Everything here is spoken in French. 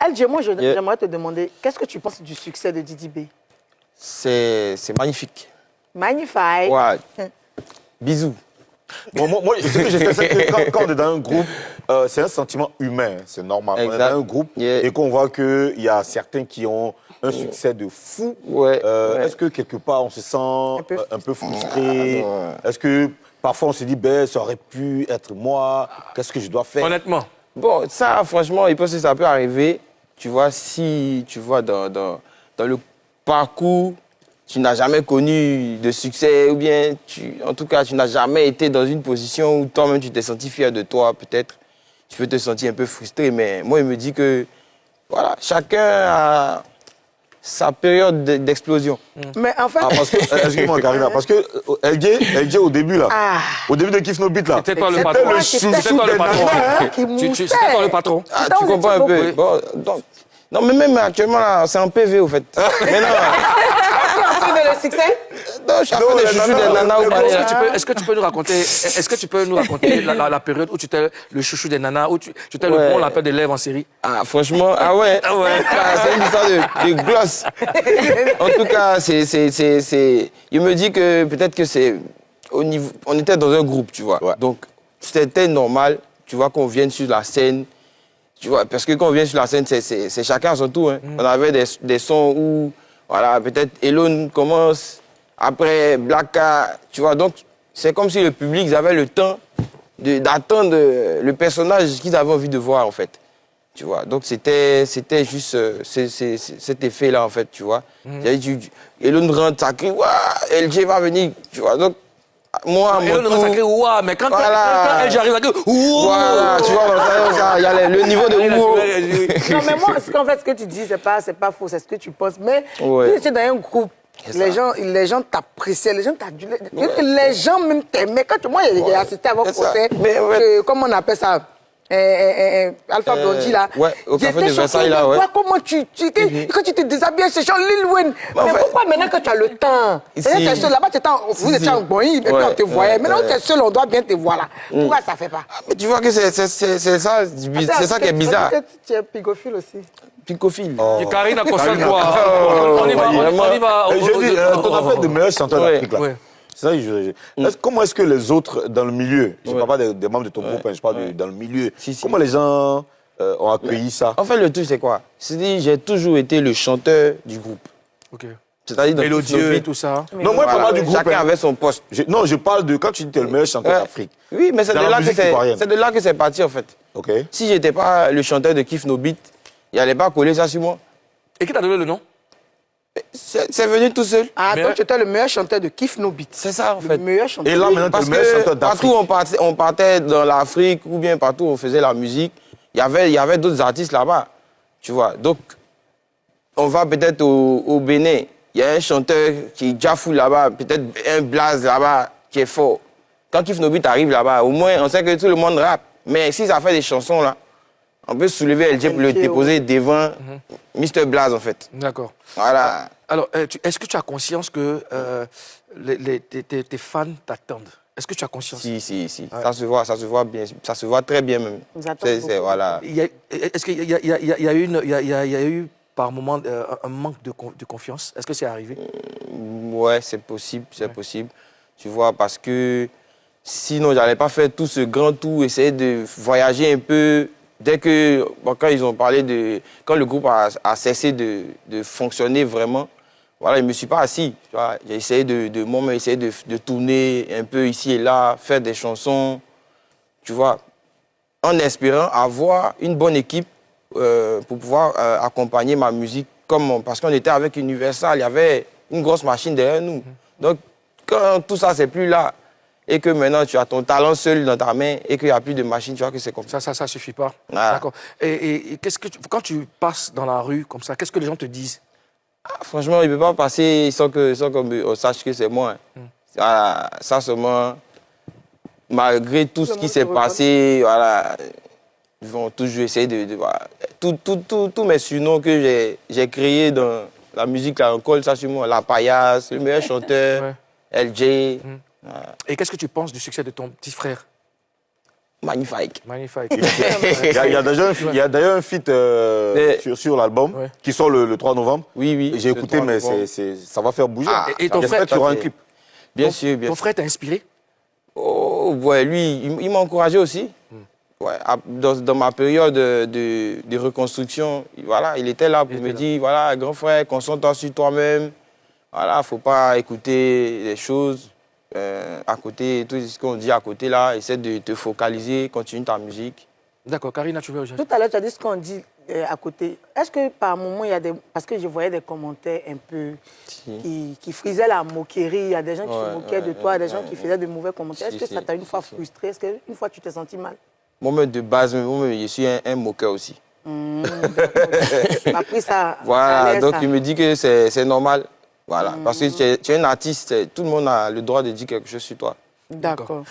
LJ, moi, j'aimerais te demander, qu'est-ce que tu penses du succès de Didi B? C'est magnifique. Magnifique. Ouais. Bisous. Bon, moi, ce que je sais, c'est que quand on est dans un groupe, c'est un sentiment humain, c'est normal. Exact. On est dans un groupe et qu'on voit qu'il y a certains qui ont un succès de fou. Ouais. Est-ce que quelque part, on se sent un peu frustré? Est-ce que parfois, on se dit, ben, ça aurait pu être moi, qu'est-ce que je dois faire? Honnêtement. Bon, ça, franchement, je pense que ça peut arriver. Tu vois, si tu vois dans le parcours, tu n'as jamais connu de succès ou bien, en tout cas, tu n'as jamais été dans une position où toi-même, tu t'es senti fier de toi, peut-être. Tu peux te sentir un peu frustré, mais moi, il me dit que, voilà, chacun a sa période d'explosion. Mais en fait... Excuse-moi, Karina, parce que LJ, au début, là, au début de Kiff No Beat, là, C'était toi le patron. C'était toi le patron. C'était toi le patron. Ah, tu comprends un peu. Bon, donc, non, mais même actuellement, là, c'est en PV, au fait. Mais non. le succès? Non, je suis à faire des chouchous des nanas au palais. Est-ce que tu peux nous raconter la période où tu étais le chouchou des nanas, où tu étais le bon lapin de lèvres en série? Ah, franchement, ah ouais. C'est une histoire de gloss. En tout cas, il me dit que peut-être que c'est au niveau... On était dans un groupe, tu vois. Ouais. Donc, c'était normal, tu vois, qu'on vienne sur la scène. Tu vois, parce que quand on vient sur la scène, c'est chacun à son tour. Hein. On avait des sons où, voilà, peut-être Elon commence, après Blacka, tu vois. Donc, c'est comme si le public, ils avaient le temps d'attendre le personnage qu'ils avaient envie de voir, en fait. Tu vois, donc c'était juste cet effet-là, en fait, tu vois. Elon rentre, ça crie, waouh, LJ va venir, tu vois. Donc, moi, Elon rentre, ça crie, waouh, mais quand LJ arrive, ça crie, waouh. Voilà, tu vois, il y a le niveau de waouh. Non, mais moi, en fait, ce que tu dis, c'est pas faux, c'est ce que tu penses. Mais Ouais. si tu es dans un groupe, les gens t'appréciaient, les gens t'adulaient. Les gens même t'aimaient. Quand moi, j'ai assisté à votre procès, comment on appelle ça? Alpha Blondy, là. Ouais, au café de Versailles, là, ouais. Comment quand tu te déshabilles, c'est genre Lil Wayne. Mais pourquoi maintenant que tu as le temps? Là-bas, vous étiez en Boeing, et puis on te voyait. Maintenant, tu es seul, on doit bien te voir, là. Pourquoi ça ne fait pas? Mais tu vois que c'est ça qui est bizarre. Tu es picophile aussi. Picophile. Karina, concentre-toi. On y va. Je dis, ton affaire de meilleur chanteur d'Afrique, là. C'est ça, comment est-ce que les autres dans le milieu, je ne parle pas des membres de ton groupe, je parle dans le milieu, comment les gens ont accueilli ça? En fait, le truc, c'est quoi? C'est-à-dire, j'ai toujours été le chanteur du groupe. Ok. C'est-à-dire, mélodieux et tout ça. Non, moi, je parle du groupe. Chacun avait son poste. Non, je parle de quand tu dis que tu es le meilleur chanteur d'Afrique. Oui, mais c'est de là que c'est parti, en fait. Ok. Si je n'étais pas le chanteur de Kiff No Beat, il n'allait pas coller ça sur moi. Et qui t'a donné le nom? C'est venu tout seul. Ah, donc tu étais le meilleur chanteur de Kiff No Beat. C'est ça, en fait. Le meilleur chanteur. Et là, maintenant, tu es le meilleur chanteur d'Afrique. Partout, on partait dans l'Afrique ou bien partout où on faisait la musique, il y avait d'autres artistes là-bas. Tu vois. Donc, on va peut-être au Bénin. Il y a un chanteur qui est déjà fou là-bas, peut-être un blaze là-bas qui est fort. Quand Kiff No Beat arrive là-bas, au moins, on sait que tout le monde rappe. Mais si ça fait des chansons là, on peut soulever LJ pour le déposer devant Mr. Blaze, en fait. D'accord. Voilà. Alors, est-ce que tu as conscience que tes fans t'attendent? Est-ce que tu as conscience? Si. Ouais. Ça se voit bien. Ça se voit très bien même. Voilà. Est-ce qu'il y a eu par moment un manque de confiance? Est-ce que c'est arrivé? Ouais, c'est possible. Tu vois, parce que sinon, j'allais pas faire tout ce grand tour, essayer de voyager un peu. Dès que, quand ils ont parlé quand le groupe a cessé de fonctionner vraiment, voilà, je ne me suis pas assis. J'ai essayé moi-même essayer de tourner un peu ici et là, faire des chansons, tu vois, en espérant avoir une bonne équipe pour pouvoir accompagner ma musique. Parce qu'on était avec Universal, il y avait une grosse machine derrière nous. Donc, quand tout ça, c'est plus là, et que maintenant tu as ton talent seul dans ta main et qu'il n'y a plus de machine, tu vois que c'est comme ça. Ça suffit pas. Voilà. D'accord. Et quand tu passes dans la rue comme ça, qu'est-ce que les gens te disent? Franchement, il ne peut pas passer sans qu'on sache que c'est moi. Voilà, ça seulement, malgré tout ce qui s'est passé, voilà, ils vont toujours essayer voilà, tous mes surnoms que j'ai créés dans la musique, là, on colle ça sur moi. La paillasse, le meilleur chanteur, LJ. Et qu'est-ce que tu penses du succès de ton petit frère? magnifique. Magnifique. Il y a d'ailleurs un feat sur l'album qui sort le 3 novembre. Oui. J'ai écouté, mais ça va faire bouger. Et ton frère, tu auras un clip. Bien sûr. Ton frère t'a inspiré? Oh, ouais, lui, il m'a encouragé aussi. Ouais, dans ma période de reconstruction, voilà, il était là pour me dire, voilà, grand frère, concentre-toi sur toi-même. Voilà, faut pas écouter les choses à côté, tout ce qu'on dit à côté là. Essaie de te focaliser, continue ta musique. D'accord, Karina, tu veux rejoindre? Tout à l'heure, tu as dit ce qu'on dit à côté. Est-ce que par moment, il y a des... Parce que je voyais des commentaires un peu qui frisaient la moquerie. Il y a des gens qui se moquaient de toi, des gens qui faisaient de mauvais commentaires. Est-ce que ça t'a une fois frustré? Est-ce qu'une fois, tu t'es senti mal? Moi-même, de base, je suis un moqueur aussi. Tu as pris ça. Voilà, donc il me dit que c'est normal. Voilà, parce que tu es un artiste, tout le monde a le droit de dire quelque chose sur toi. D'accord.